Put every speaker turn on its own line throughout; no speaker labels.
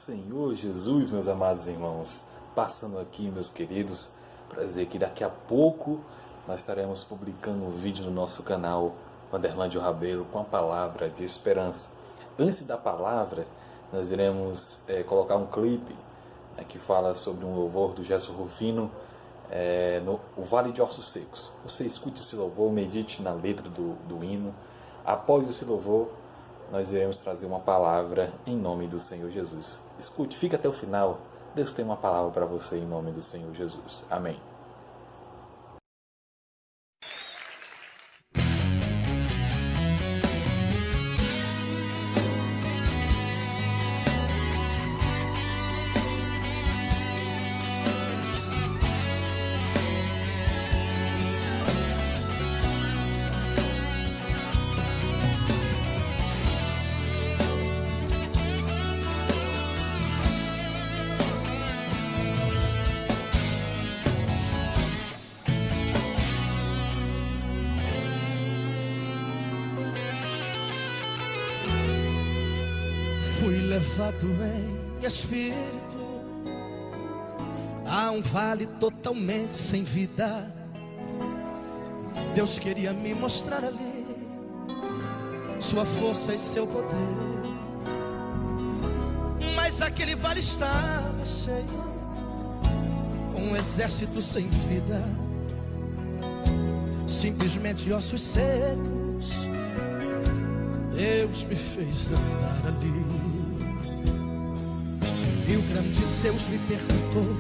Senhor Jesus, meus amados irmãos. Passando aqui, meus queridos, para dizer que daqui a pouco nós estaremos publicando um vídeo no nosso canal Vanderlândio Rabelo com a palavra de esperança. Antes da palavra, nós iremos colocar um clipe que fala sobre um louvor do Gerson Rufino, no Vale de Ossos Secos. Você escute esse louvor, medite na letra do hino. Após esse louvor, nós iremos trazer uma palavra em nome do Senhor Jesus. Escute, fica até o final. Deus tem uma palavra para você em nome do Senhor Jesus. Amém.
Fui levado em espírito a um vale totalmente sem vida. Deus queria me mostrar ali sua força e seu poder, mas aquele vale estava cheio com um exército sem vida, simplesmente ossos secos. Deus me fez andar ali, e o grande Deus me perguntou: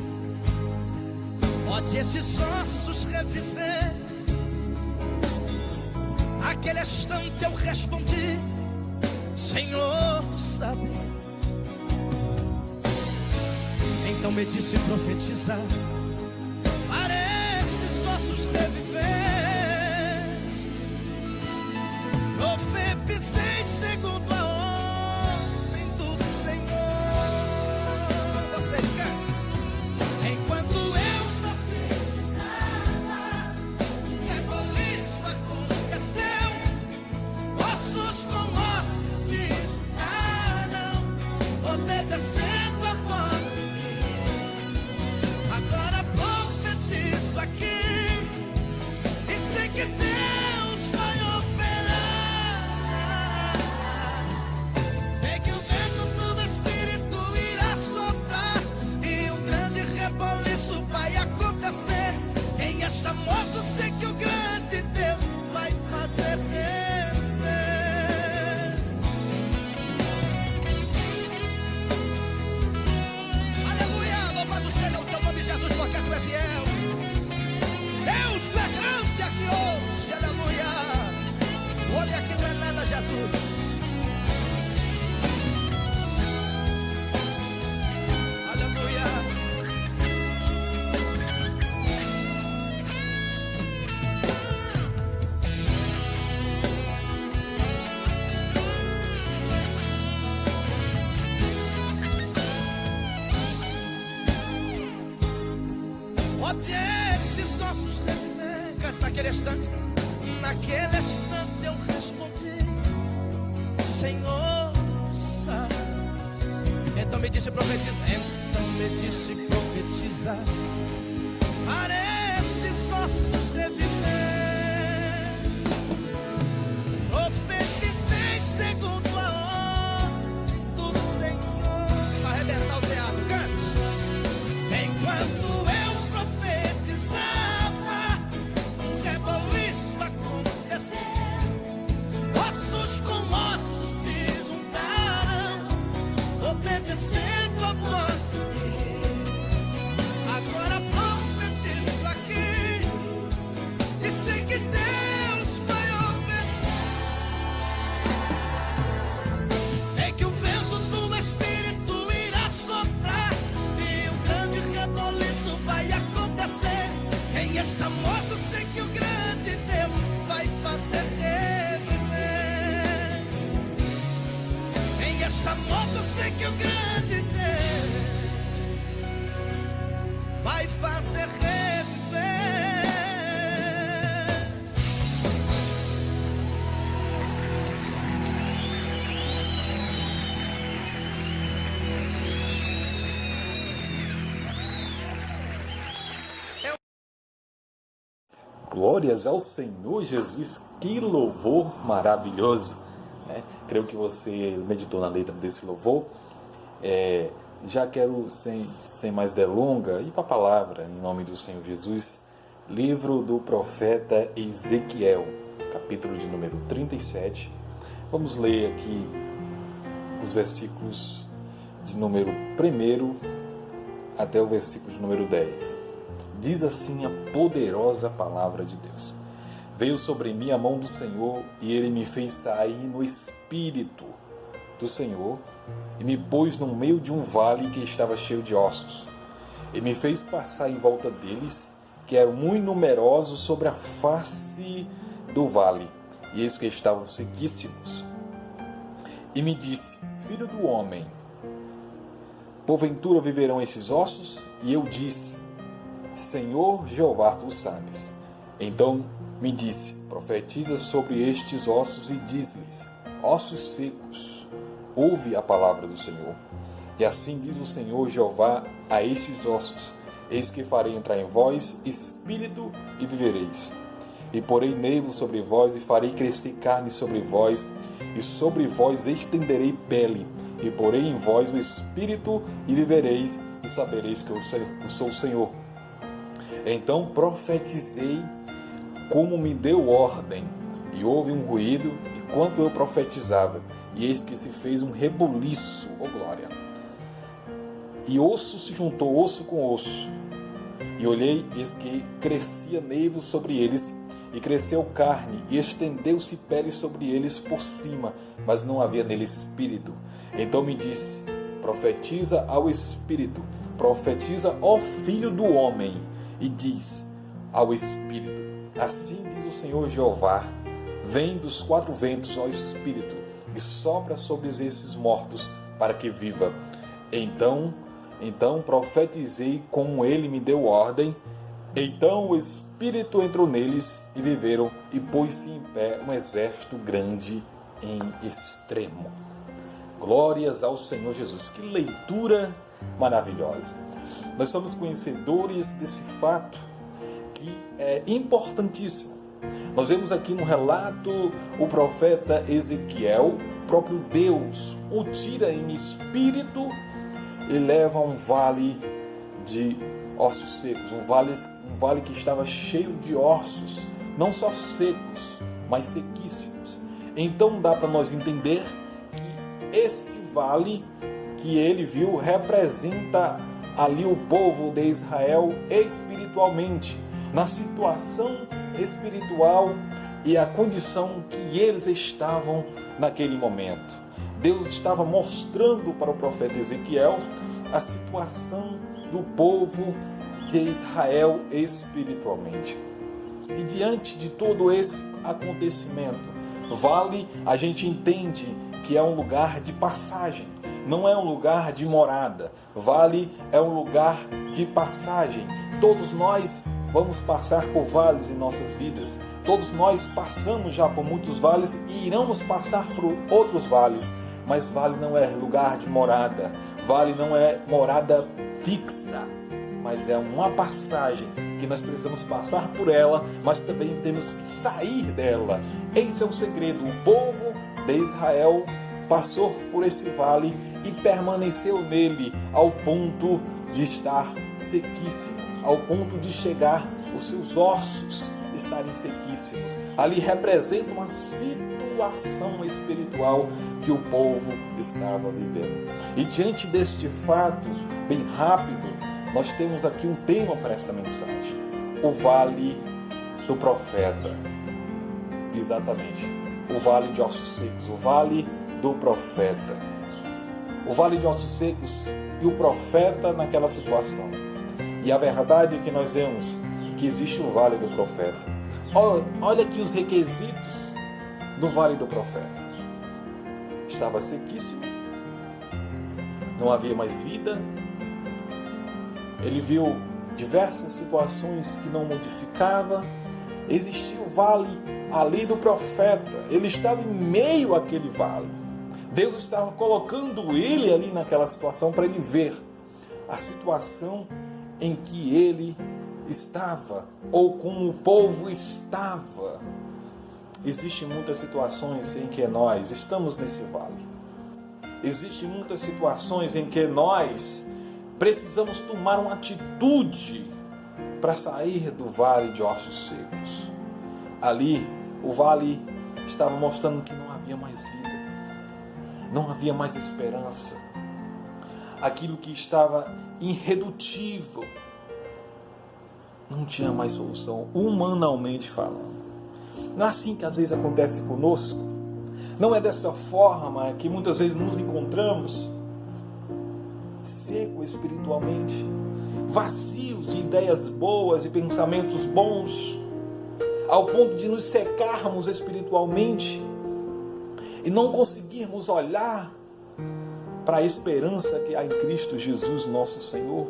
pode esses ossos reviver? Aquele instante eu respondi: Senhor, tu sabe. Então me disse profetizar para esses ossos reviver. Profetizei segundo a ordem do Senhor. Você canta. Enquanto eu profetizava, reboliço aconteceu. Ossos com ossos se juntaram, obedecendo a voz de Deus. Agora profetizo aqui e sei que Deus vai operar. Sei que o vento do Espírito irá soprar e um grande reboliço vai acontecer. Quem está morto, sei que o grande Deus vai fazer reviver. Aleluia, louvado seja o teu nome, Jesus, porque tu é fiel. Deus, tu é grande aqui hoje, aleluia. O homem aqui não é nada, Jesus. Aleluia. Pode esses ossos reviver? Naquele instante, eu respondi: Senhor, tu sabes. Então me disse profetiza para esses ossos reviver. Profetizei segundo a ordem do Senhor. Vai arrebentar o teatro, cante. Enquanto eu profetizava, um reboliço aconteceu. Ossos com ossos se juntaram, obedecendo a voz de Deus. Agora profetizo aqui e sei que Deus vai operar. Sei que o vento do Espírito irá soprar e um grande reboliço vai acontecer. Quem está morto, sei que o grande Deus vai fazer reviver. Quem está morto, sei que o grande Deus vai fazer reviver.
Glórias ao Senhor Jesus, que louvor maravilhoso, né? Creio que você meditou na letra desse louvor. Já quero, sem mais delonga, ir para a palavra, em nome do Senhor Jesus. Livro do profeta Ezequiel, capítulo de número 37. Vamos ler aqui os versículos de número 1 até o versículo de número 10. Diz assim a poderosa palavra de Deus: Veio sobre mim a mão do Senhor, e Ele me fez sair no Espírito do Senhor, e me pôs no meio de um vale que estava cheio de ossos. E me fez passar em volta deles, que eram muito numerosos sobre a face do vale, e eis que estavam sequíssimos. E me disse: Filho do homem, porventura viverão estes ossos? E eu disse: Senhor Jeová, tu sabes. Então me disse: Profetiza sobre estes ossos e diz-lhes: Ossos secos, ouve a palavra do Senhor. E assim diz o Senhor Jeová a estes ossos: Eis que farei entrar em vós espírito e vivereis. E porei nervos sobre vós, e farei crescer carne sobre vós, e sobre vós estenderei pele, e porei em vós o espírito e vivereis, e sabereis que eu sou o Senhor. Então profetizei como me deu ordem, e houve um ruído enquanto eu profetizava, e eis que se fez um rebuliço, ó glória. E osso se juntou osso com osso, e olhei, eis que crescia nervo sobre eles, e cresceu carne, e estendeu-se pele sobre eles por cima, mas não havia nele espírito. Então me disse: Profetiza ao espírito, profetiza ao filho do homem, e diz ao espírito: Assim diz o Senhor Jeová: Vem dos quatro ventos, ó espírito, e sopra sobre esses mortos, para que viva. Então profetizei como ele me deu ordem. Então o espírito entrou neles, e viveram, e pôs-se em pé um exército grande em extremo. Glórias ao Senhor Jesus. Que leitura maravilhosa. Nós somos conhecedores desse fato que é importantíssimo. Nós vemos aqui no relato o profeta Ezequiel, o próprio Deus o tira em espírito e leva a um vale de ossos secos, um vale que estava cheio de ossos, não só secos, mas sequíssimos. Então dá para nós entender que esse vale que ele viu representa ali o povo de Israel espiritualmente, na situação espiritual e a condição que eles estavam naquele momento. Deus estava mostrando para o profeta Ezequiel a situação do povo de Israel espiritualmente. E diante de todo esse acontecimento, vale, a gente entende que é um lugar de passagem, não é um lugar de morada. Vale é um lugar de passagem. Todos nós vamos passar por vales em nossas vidas. Todos nós passamos já por muitos vales e iremos passar por outros vales. Mas vale não é lugar de morada. Vale não é morada fixa, mas é uma passagem que nós precisamos passar por ela, mas também temos que sair dela. Esse é o segredo. O povo de Israel passou por esse vale e permaneceu nele ao ponto de estar sequíssimo, ao ponto de chegar os seus ossos estarem sequíssimos. Ali representa uma situação espiritual que o povo estava vivendo. E diante deste fato, bem rápido, nós temos aqui um tema para esta mensagem: o vale do profeta. Exatamente, o vale de ossos secos, o vale do profeta. O vale de ossos secos e o profeta naquela situação. E a verdade é que nós vemos que existe o vale do profeta. Olha aqui os requisitos do vale do profeta. Estava sequíssimo, não havia mais vida. Ele viu diversas situações que não modificava. Existia o vale ali do profeta. Ele estava em meio àquele vale. Deus estava colocando ele ali naquela situação para ele ver a situação em que ele estava ou como o povo estava. Existem muitas situações em que nós estamos nesse vale. Existem muitas situações em que nós precisamos tomar uma atitude para sair do vale de ossos secos. Ali, o vale estava mostrando que não havia mais vida, não havia mais esperança. Aquilo que estava irredutível não tinha mais solução, humanamente falando. Não é assim que às vezes acontece conosco? Não é dessa forma que muitas vezes nos encontramos seco espiritualmente, vazios de ideias boas e pensamentos bons, ao ponto de nos secarmos espiritualmente e não conseguirmos olhar para a esperança que há em Cristo Jesus, nosso Senhor,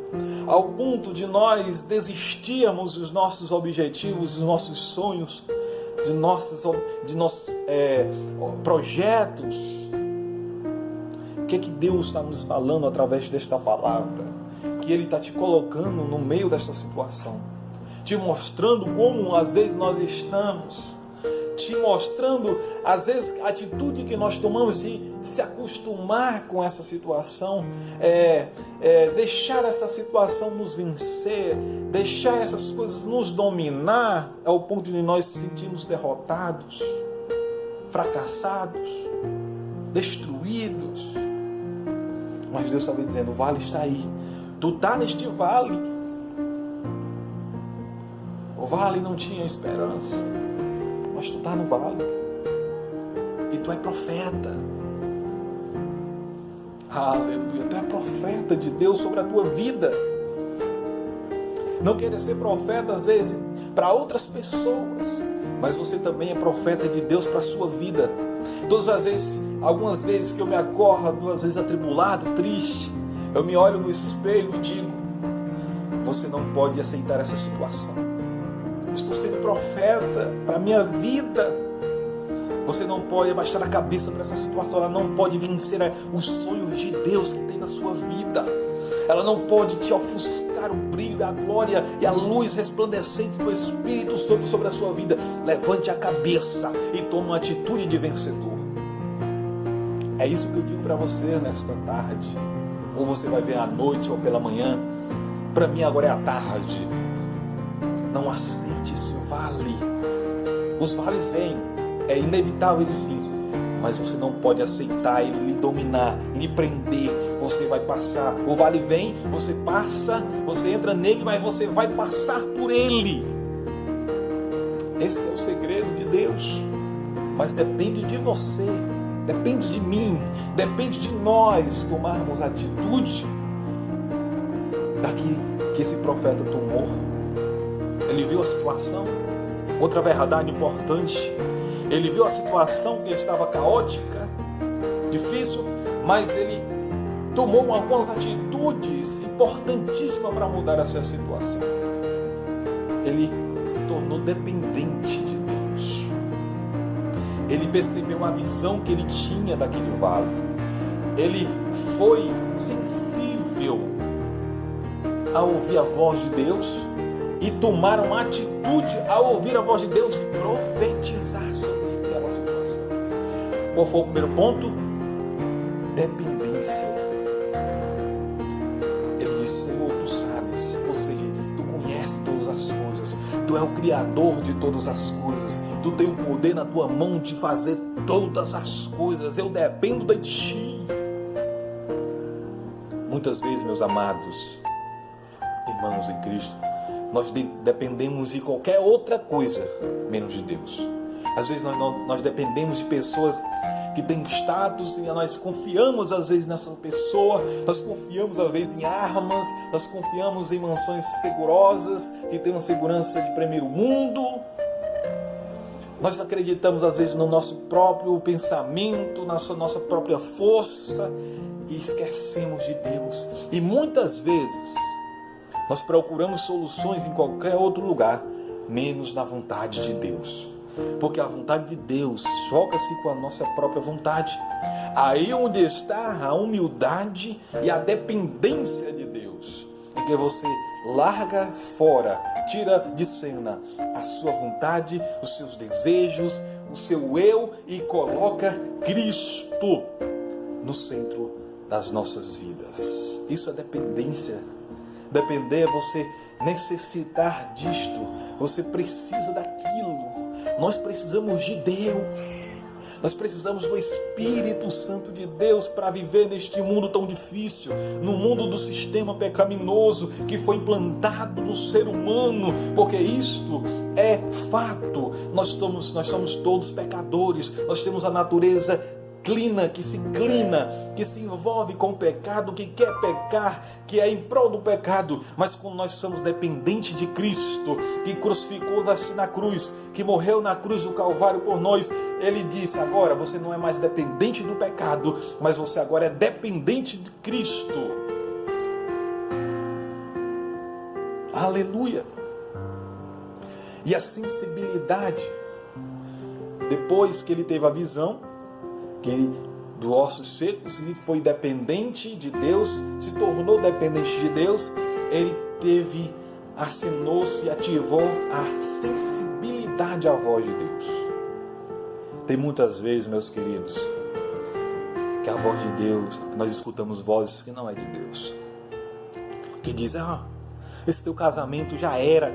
ao ponto de nós desistirmos dos nossos objetivos, dos nossos sonhos, de nossos projetos. O que é que Deus está nos falando através desta palavra? Que Ele está te colocando no meio desta situação, te mostrando como às vezes nós estamos, te mostrando às vezes a atitude que nós tomamos de se acostumar com essa situação, deixar essa situação nos vencer, deixar essas coisas nos dominar ao ponto de nós nos sentirmos derrotados, fracassados, destruídos. Mas Deus estava dizendo: o vale está aí, tu está neste vale. O vale não tinha esperança, mas tu está no vale e tu é profeta. Aleluia, tu é profeta de Deus sobre a tua vida. Não querer ser profeta às vezes para outras pessoas, mas você também é profeta de Deus para a sua vida. Todas as vezes, algumas vezes que eu me acordo, às vezes atribulado, triste, eu me olho no espelho e digo: você não pode aceitar essa situação. Estou sendo profeta para a minha vida. Você não pode abaixar a cabeça para essa situação. Ela não pode vencer os sonhos de Deus que tem na sua vida. Ela não pode te ofuscar o brilho, a glória e a luz resplandecente do Espírito Santo sobre a sua vida. Levante a cabeça e tome uma atitude de vencedor. É isso que eu digo para você nesta tarde. Ou você vai ver à noite ou pela manhã. Para mim agora é a tarde. Não aceite esse vale. Os vales vêm, é inevitável eles virem, mas você não pode aceitar ele lhe dominar, lhe prender. Você vai passar. O vale vem, você passa, você entra nele, mas você vai passar por ele. Esse é o segredo de Deus. Mas depende de você, depende de mim, depende de nós tomarmos a atitude daqui que esse profeta tomou. Ele viu a situação. Outra verdade importante: ele viu a situação que estava caótica, difícil, mas ele tomou algumas atitudes importantíssimas para mudar essa situação. Ele se tornou dependente de Deus. Ele percebeu a visão que ele tinha daquele vale. Ele foi sensível a ouvir a voz de Deus e tomar uma atitude ao ouvir a voz de Deus e profetizar sobre aquela situação. Qual foi o primeiro ponto? Dependência. Ele disse: Senhor, tu sabes, ou seja, tu conheces todas as coisas, tu é o Criador de todas as coisas, tu tem o poder na tua mão de fazer todas as coisas, eu dependo de ti. Muitas vezes, meus amados irmãos em Cristo, nós dependemos de qualquer outra coisa, menos de Deus. Às vezes nós dependemos de pessoas que têm status, e nós confiamos às vezes nessa pessoa, nós confiamos às vezes em armas, nós confiamos em mansões segurosas, que têm uma segurança de primeiro mundo. Nós acreditamos às vezes no nosso próprio pensamento, na nossa própria força, e esquecemos de Deus. E muitas vezes nós procuramos soluções em qualquer outro lugar, menos na vontade de Deus. Porque a vontade de Deus choca-se com a nossa própria vontade. Aí onde está a humildade e a dependência de Deus. Porque você larga fora, tira de cena a sua vontade, os seus desejos, o seu eu e coloca Cristo no centro das nossas vidas. Isso é dependência. Depender é você necessitar disto. Você precisa daquilo. Nós precisamos de Deus. Nós precisamos do Espírito Santo de Deus para viver neste mundo tão difícil, no mundo do sistema pecaminoso que foi implantado no ser humano, porque isto é fato. Nós somos todos pecadores, nós temos a natureza que se envolve com o pecado, que quer pecar, que é em prol do pecado. Mas quando nós somos dependentes de Cristo, que crucificou na cruz, que morreu na cruz do Calvário por nós, Ele disse: agora você não é mais dependente do pecado, mas você agora é dependente de Cristo. Aleluia! E a sensibilidade, depois que ele teve a visão, que ele, do ossos secos, e foi dependente de Deus, se tornou dependente de Deus, ele assinou-se, ativou a sensibilidade à voz de Deus. Tem muitas vezes, meus queridos, que a voz de Deus, nós escutamos vozes que não é de Deus, que dizem: esse teu casamento já era,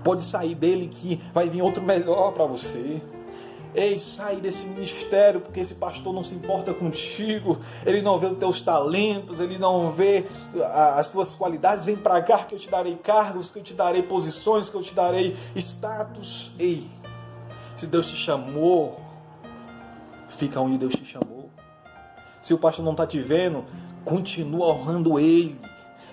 pode sair dele que vai vir outro melhor para você. Ei, sai desse ministério, porque esse pastor não se importa contigo, ele não vê os teus talentos, ele não vê as tuas qualidades. Vem para cá que eu te darei cargos, que eu te darei posições, que eu te darei status. Ei, se Deus te chamou, fica onde Deus te chamou. Se o pastor não está te vendo, continua honrando ele.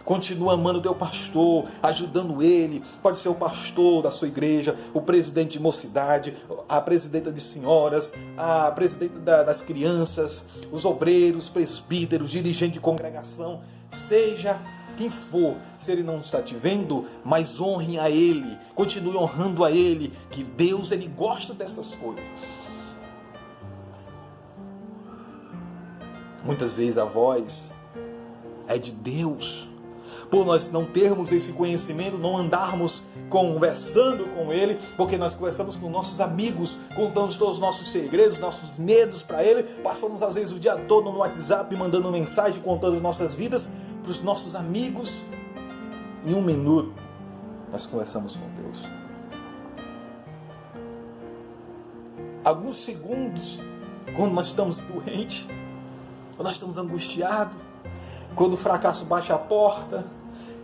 Continua amando o teu pastor, ajudando ele. Pode ser o pastor da sua igreja, o presidente de mocidade, a presidenta de senhoras, a presidenta das crianças, os obreiros, presbíteros, dirigente de congregação. Seja quem for, se ele não está te vendo, mas honre a ele. Continue honrando a ele, que Deus, ele gosta dessas coisas. Muitas vezes a voz é de Deus. Por nós não termos esse conhecimento, não andarmos conversando com Ele, porque nós conversamos com nossos amigos, contamos todos os nossos segredos, nossos medos para Ele, passamos às vezes o dia todo no WhatsApp, mandando mensagem, contando as nossas vidas para os nossos amigos. Em 1 minuto, nós conversamos com Deus. Alguns segundos, quando nós estamos doentes, quando nós estamos angustiados, quando o fracasso bate a porta,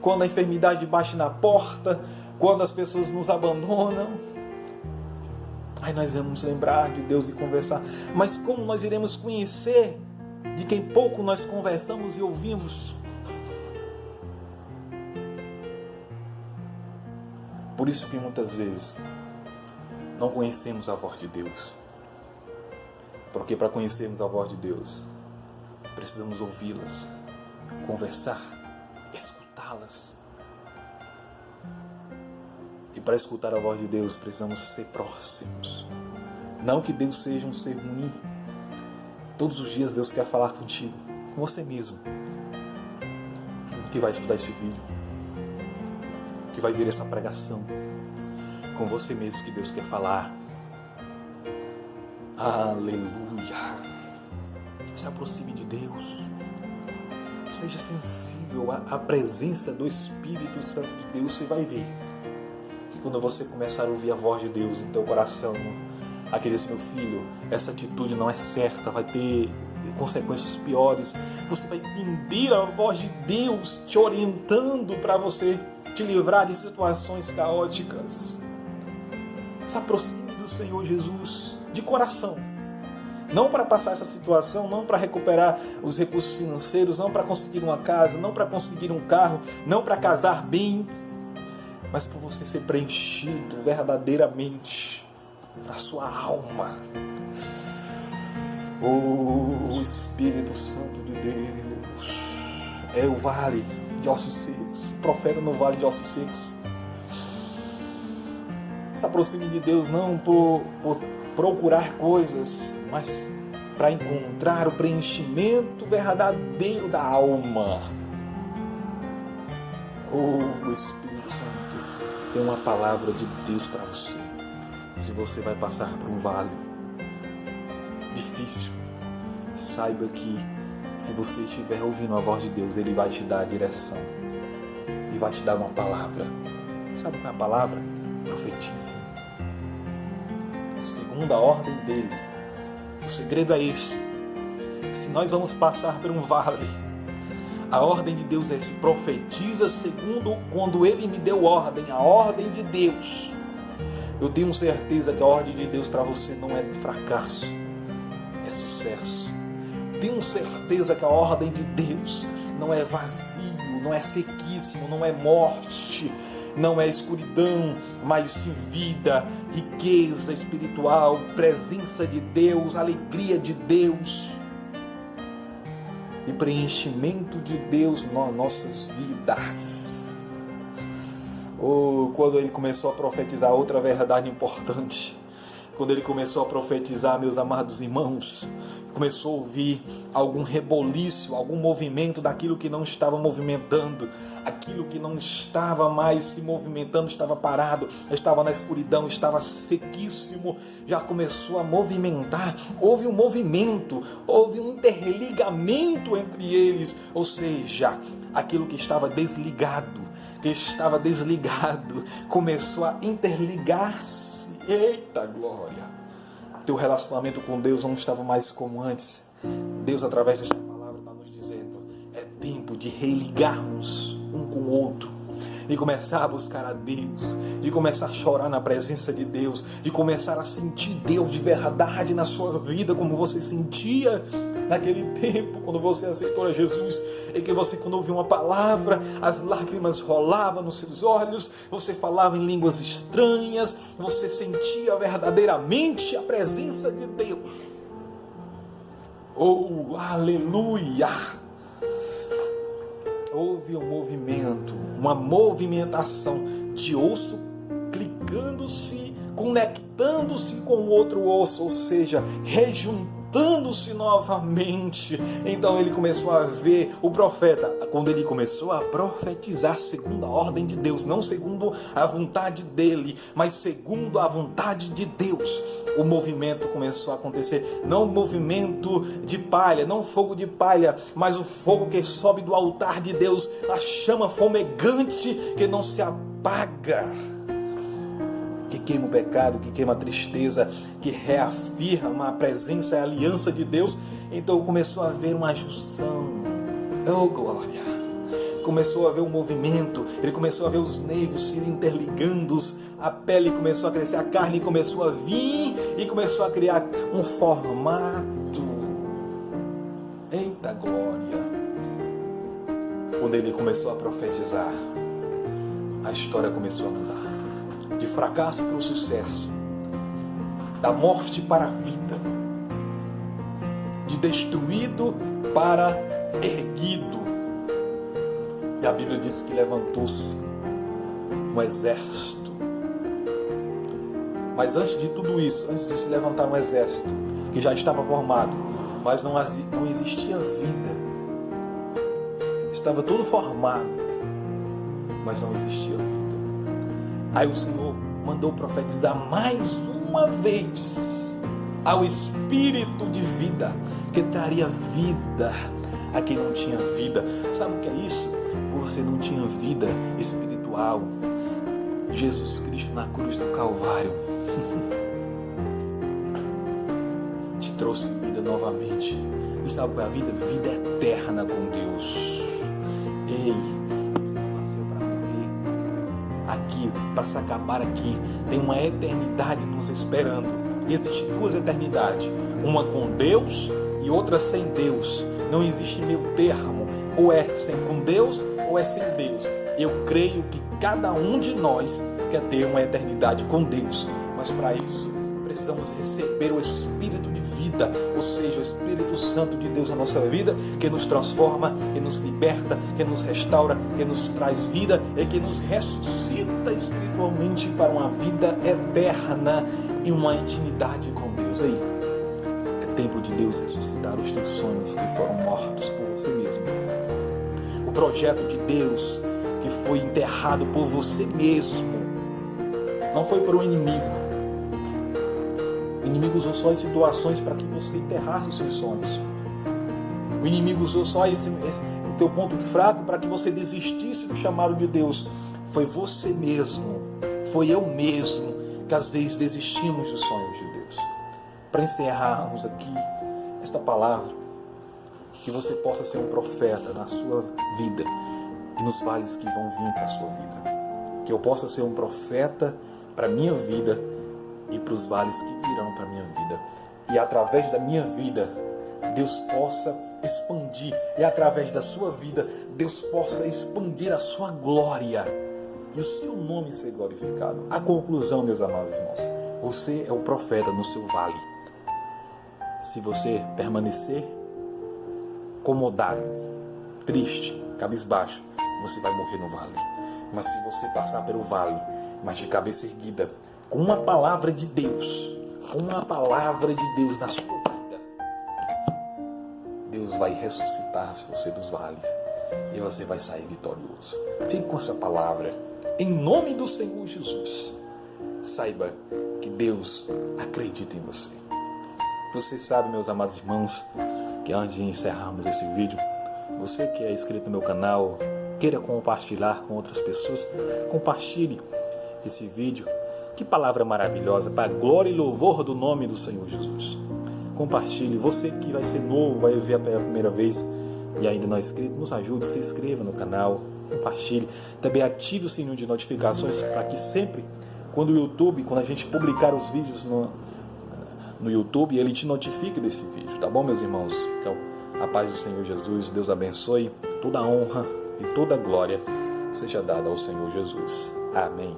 quando a enfermidade bate na porta, quando as pessoas nos abandonam, aí nós vamos lembrar de Deus e conversar. Mas como nós iremos conhecer de quem pouco nós conversamos e ouvimos? Por isso que muitas vezes não conhecemos a voz de Deus. Porque para conhecermos a voz de Deus, precisamos ouvi-las, conversar, escutá-las. E para escutar a voz de Deus, precisamos ser próximos. Não que Deus seja um ser ruim. Todos os dias Deus quer falar contigo, com você mesmo, que vai escutar esse vídeo, que vai ver essa pregação. Com você mesmo que Deus quer falar. Aleluia. Se aproxime de Deus. Seja sensível à presença do Espírito Santo de Deus. Você vai ver que quando você começar a ouvir a voz de Deus em teu coração, aquele assim: meu filho, essa atitude não é certa, vai ter consequências piores. Você vai entender a voz de Deus te orientando para você te livrar de situações caóticas. Se aproxime do Senhor Jesus de coração. Não para passar essa situação, não para recuperar os recursos financeiros, não para conseguir uma casa, não para conseguir um carro, não para casar bem, mas por você ser preenchido verdadeiramente a sua alma. O Espírito Santo de Deus é o vale de ossos secos, profeta no vale de ossos secos. Se aproxime de Deus não por procurar coisas, mas para encontrar o preenchimento verdadeiro da alma. Oh, Espírito Santo, tem uma palavra de Deus para você. Se você vai passar por um vale difícil, saiba que se você estiver ouvindo a voz de Deus, Ele vai te dar a direção e vai te dar uma palavra. Sabe qual é a palavra? Profetize. Segundo a ordem dele. O segredo é este: se nós vamos passar por um vale, a ordem de Deus é: se profetiza segundo quando Ele me deu ordem, a ordem de Deus. Eu tenho certeza que a ordem de Deus para você não é fracasso, é sucesso. Tenho certeza que a ordem de Deus não é vazio, não é sequíssimo, não é morte, não é escuridão, mas sim vida, riqueza espiritual, presença de Deus, alegria de Deus e preenchimento de Deus nas nossas vidas. Quando ele começou a profetizar, outra verdade importante, quando ele começou a profetizar, meus amados irmãos, começou a ouvir algum reboliço, algum movimento daquilo que não estava movimentando, aquilo que não estava mais se movimentando, estava parado, estava na escuridão, estava sequíssimo, já começou a movimentar. Houve um movimento, houve um interligamento entre eles, ou seja, aquilo que estava desligado, começou a interligar-se. Eita glória! Teu relacionamento com Deus não estava mais como antes. Deus, através desta palavra, está nos dizendo: é tempo de religarmos um com o outro, de começar a buscar a Deus, de começar a chorar na presença de Deus, de começar a sentir Deus de verdade na sua vida, como você sentia naquele tempo, quando você aceitou a Jesus, e que você, quando ouviu uma palavra, as lágrimas rolavam nos seus olhos, você falava em línguas estranhas, você sentia verdadeiramente a presença de Deus. Oh, aleluia! Houve um movimento, uma movimentação de osso clicando-se, conectando-se com o outro osso, ou seja, rejuntando-se novamente. Então ele começou a ver o profeta, quando ele começou a profetizar segundo a ordem de Deus, não segundo a vontade dele, mas segundo a vontade de Deus. O movimento começou a acontecer, não um movimento de palha, não fogo de palha, mas o fogo que sobe do altar de Deus, a chama fumegante que não se apaga, que queima o pecado, que queima a tristeza, que reafirma a presença e a aliança de Deus. Então começou a haver uma junção. Oh glória! Começou a ver um movimento, ele começou a ver os nervos se interligando, a pele começou a crescer, a carne começou a vir e começou a criar um formato. Eita glória! Quando ele começou a profetizar, a história começou a mudar. De fracasso para o sucesso, da morte para a vida, de destruído para erguido. E a Bíblia diz que levantou-se um exército. Mas antes de tudo isso, antes de se levantar um exército, que já estava formado, mas não existia vida. Estava tudo formado, mas não existia vida. Aí o Senhor mandou profetizar mais uma vez ao Espírito de vida, que traria vida a quem não tinha vida. Sabe o que é isso? Você não tinha vida espiritual. Jesus Cristo na cruz do Calvário te trouxe vida novamente. E sabe qual é a vida? Vida eterna com Deus. Ei, você não nasceu para morrer aqui, para se acabar aqui. Tem uma eternidade nos esperando. Existem duas eternidades, uma com Deus e outra sem Deus. Não existe meio termo, ou é com Deus ou é sem Deus. Eu creio que cada um de nós quer ter uma eternidade com Deus, mas para isso precisamos receber o Espírito de vida, ou seja, o Espírito Santo de Deus na nossa vida, que nos transforma, que nos liberta, que nos restaura, que nos traz vida e que nos ressuscita espiritualmente para uma vida eterna e uma intimidade com Deus. Aí, é tempo de Deus ressuscitar os teus sonhos que foram mortos por você mesmo. O projeto de Deus que foi enterrado por você mesmo. Não foi para o inimigo. O inimigo usou só as situações para que você enterrasse seus sonhos. O inimigo usou só o teu ponto fraco para que você desistisse do chamado de Deus. Foi você mesmo, foi eu mesmo que às vezes desistimos dos sonhos de Deus. Para encerrarmos aqui esta palavra, que você possa ser um profeta na sua vida e nos vales que vão vir para a sua vida. Que eu possa ser um profeta para a minha vida e para os vales que virão para a minha vida. E através da minha vida, Deus possa expandir. E através da sua vida, Deus possa expandir a sua glória. E o seu nome ser glorificado. A conclusão, meus amados irmãos, você é o profeta no seu vale. Se você permanecer acomodado, triste, cabisbaixo, você vai morrer no vale. Mas se você passar pelo vale, mas de cabeça erguida, com uma palavra de Deus, na sua vida, Deus vai ressuscitar você dos vales e você vai sair vitorioso. Fique com essa palavra, em nome do Senhor Jesus. Saiba que Deus acredita em você. Você sabe, meus amados irmãos, que antes de encerrarmos esse vídeo, você que é inscrito no meu canal, queira compartilhar com outras pessoas, compartilhe esse vídeo. Que palavra maravilhosa, para a glória e louvor do nome do Senhor Jesus. Compartilhe. Você que vai ser novo, vai ver pela primeira vez e ainda não é inscrito, nos ajude, se inscreva no canal, compartilhe. Também ative o sininho de notificações para que sempre, quando a gente publicar os vídeos no YouTube, ele te notifique desse vídeo, tá bom, meus irmãos? Então, a paz do Senhor Jesus, Deus abençoe, toda a honra e toda a glória seja dada ao Senhor Jesus. Amém.